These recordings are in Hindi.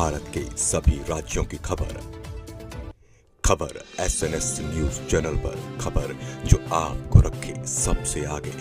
भारत के सभी राज्यों की खबर SNS न्यूज चैनल पर, खबर जो आपको रखे सबसे आगे।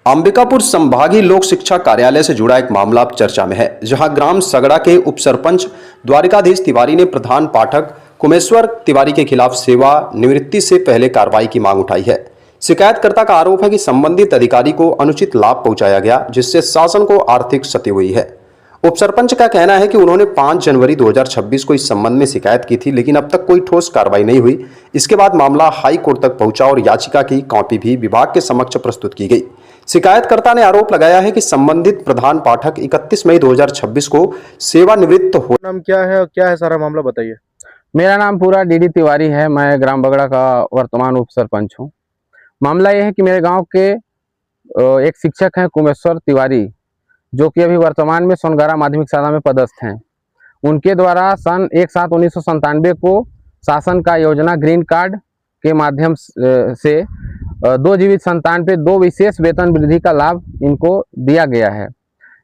अंबिकापुर संभागीय लोक शिक्षा कार्यालय से जुड़ा एक मामला अब चर्चा में है, जहां ग्राम सगड़ा के उप सरपंच द्वारिकाधीश तिवारी ने प्रधान पाठक कुमेश्वर तिवारी के खिलाफ सेवा निवृत्ति से पहले कार्रवाई की मांग उठाई है। शिकायतकर्ता का आरोप है कि संबंधित अधिकारी को अनुचित लाभ पहुंचाया गया, जिससे शासन को आर्थिक क्षति हुई है। उप सरपंच का कहना है कि उन्होंने 5 जनवरी 2026 को इस संबंध में शिकायत की थी, लेकिन अब तक कोई ठोस कार्रवाई नहीं हुई। इसके बाद मामला हाई कोर्ट तक पहुंचा और याचिका की कॉपी भी विभाग के समक्ष प्रस्तुत की गई। शिकायतकर्ता ने आरोप लगाया है कि संबंधित प्रधान पाठक 31 मई 2026 को सेवानिवृत्त हो। नाम क्या है और क्या है सारा मामला बताइए। मेरा नाम पूरा डीडी तिवारी है। मैं ग्राम बगड़ा का वर्तमान उप सरपंच हूँ। मामला यह है कि मेरे गांव के एक शिक्षक हैं कुमेश्वर तिवारी, जो कि अभी वर्तमान में सोनगारा माध्यमिक शाला में पदस्थ हैं। उनके द्वारा सन 1/7/1997 को शासन का योजना ग्रीन कार्ड के माध्यम से 2 जीवित संतान पे 2 विशेष वेतन वृद्धि का लाभ इनको दिया गया है,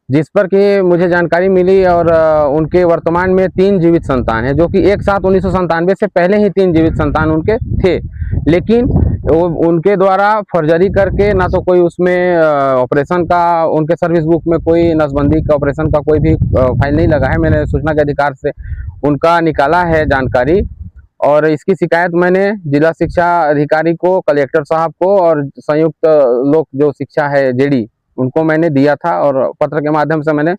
जिस पर कि मुझे जानकारी मिली। और उनके वर्तमान में 3 जीवित संतान है, जो कि 1/7/1997 से पहले ही 3 जीवित संतान उनके थे, लेकिन उनके द्वारा फर्जरी करके ना तो कोई उसमें ऑपरेशन का, उनके सर्विस बुक में कोई नसबंदी का ऑपरेशन का कोई भी फाइल नहीं लगा है। मैंने सूचना के अधिकार से उनका निकाला है जानकारी, और इसकी शिकायत मैंने जिला शिक्षा अधिकारी को, कलेक्टर साहब को और संयुक्त लोक जो शिक्षा है जेडी, उनको मैंने दिया था, और पत्र के माध्यम से मैंने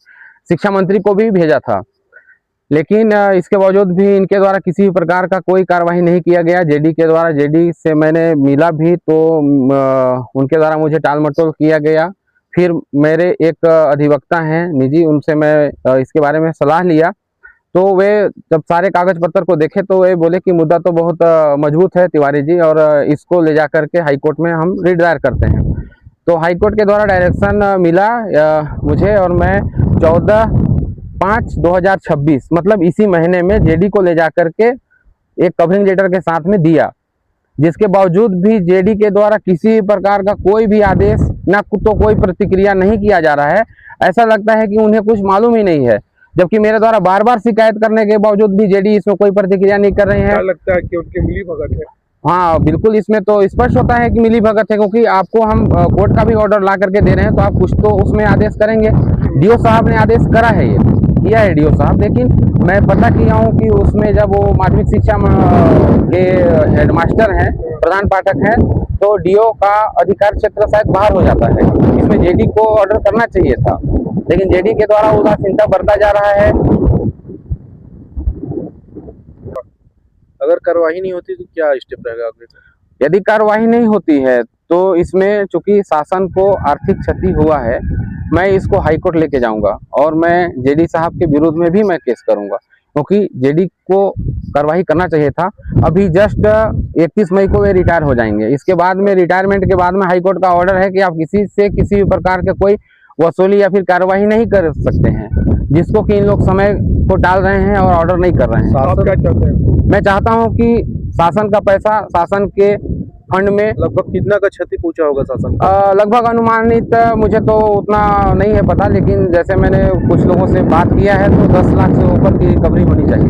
शिक्षा मंत्री को भी भेजा था। लेकिन इसके बावजूद भी इनके द्वारा किसी भी प्रकार का कोई कार्रवाई नहीं किया गया। जेडी के द्वारा, जेडी से मैंने मिला भी तो उनके द्वारा मुझे टाल मटोल किया गया। फिर मेरे एक अधिवक्ता हैं निजी, उनसे मैं इसके बारे में सलाह लिया, तो वे जब सारे कागज पत्र को देखे तो वे बोले कि मुद्दा तो बहुत मजबूत है तिवारी जी, और इसको ले जा करके हाईकोर्ट में हम रिडायर करते हैं। तो हाईकोर्ट के द्वारा डायरेक्शन मिला मुझे, और मैं 14/5/2026 मतलब इसी महीने में जेडी को ले जा करके एक कवरिंग लेटर के साथ में दिया, जिसके बावजूद भी जेडी के द्वारा किसी प्रकार का कोई भी आदेश ना तो कोई प्रतिक्रिया नहीं किया जा रहा है। ऐसा लगता है कि उन्हें कुछ मालूम ही नहीं है, जबकि मेरे द्वारा बार बार शिकायत करने के बावजूद भी जेडी इसमें कोई प्रतिक्रिया नहीं कर रहे हैं। क्या लगता है कि उनकी मिली भगत है? हाँ बिल्कुल, इसमें तो स्पष्ट होता है कि मिली भगत है, क्योंकि आपको हम कोर्ट का भी ऑर्डर ला करके दे रहे हैं, तो आप कुछ तो उसमें आदेश करेंगे। डीओ साहब ने आदेश करा है, ये किया है डीओ साहब, लेकिन मैं पता किया हूँ कि उसमें जब वो माध्यमिक शिक्षा के हेडमास्टर हैं, प्रधान पाठक हैं, तो डीओ का अधिकार क्षेत्र शायद बाहर हो जाता है। इसमें जेडी को ऑर्डर करना चाहिए था, लेकिन जेडी के द्वारा उदासीनता बरता जा रहा है। अगर कार्रवाई नहीं होती तो क्या स्टेप रहेगा आगे? यदि कार्रवाई नहीं होती है तो इसमें चूंकि शासन को आर्थिक क्षति हुआ है, मैं इसको हाईकोर्ट लेके जाऊंगा, और मैं जेडी साहब के विरोध में भी मैं केस करूंगा, क्योंकि जेडी को कार्रवाई करना चाहिए था। अभी जस्ट 31 मई को वे रिटायर हो जाएंगे। इसके बाद में, रिटायरमेंट के बाद में हाईकोर्ट का ऑर्डर है कि आप किसी से किसी भी प्रकार के कोई वसूली या फिर कार्रवाई नहीं कर सकते हैं, जिसको कि इन लोग समय को टाल रहे हैं और ऑर्डर नहीं कर रहे हैं। आप क्या चाहते हैं? मैं चाहता हूं कि शासन का पैसा शासन के फंड में, लगभग कितना का क्षति पहुंचा होगा शासन? लगभग अनुमानित मुझे तो उतना नहीं है पता, लेकिन जैसे मैंने कुछ लोगों से बात किया है तो 10 लाख से ऊपर की रिकवरी होनी चाहिए।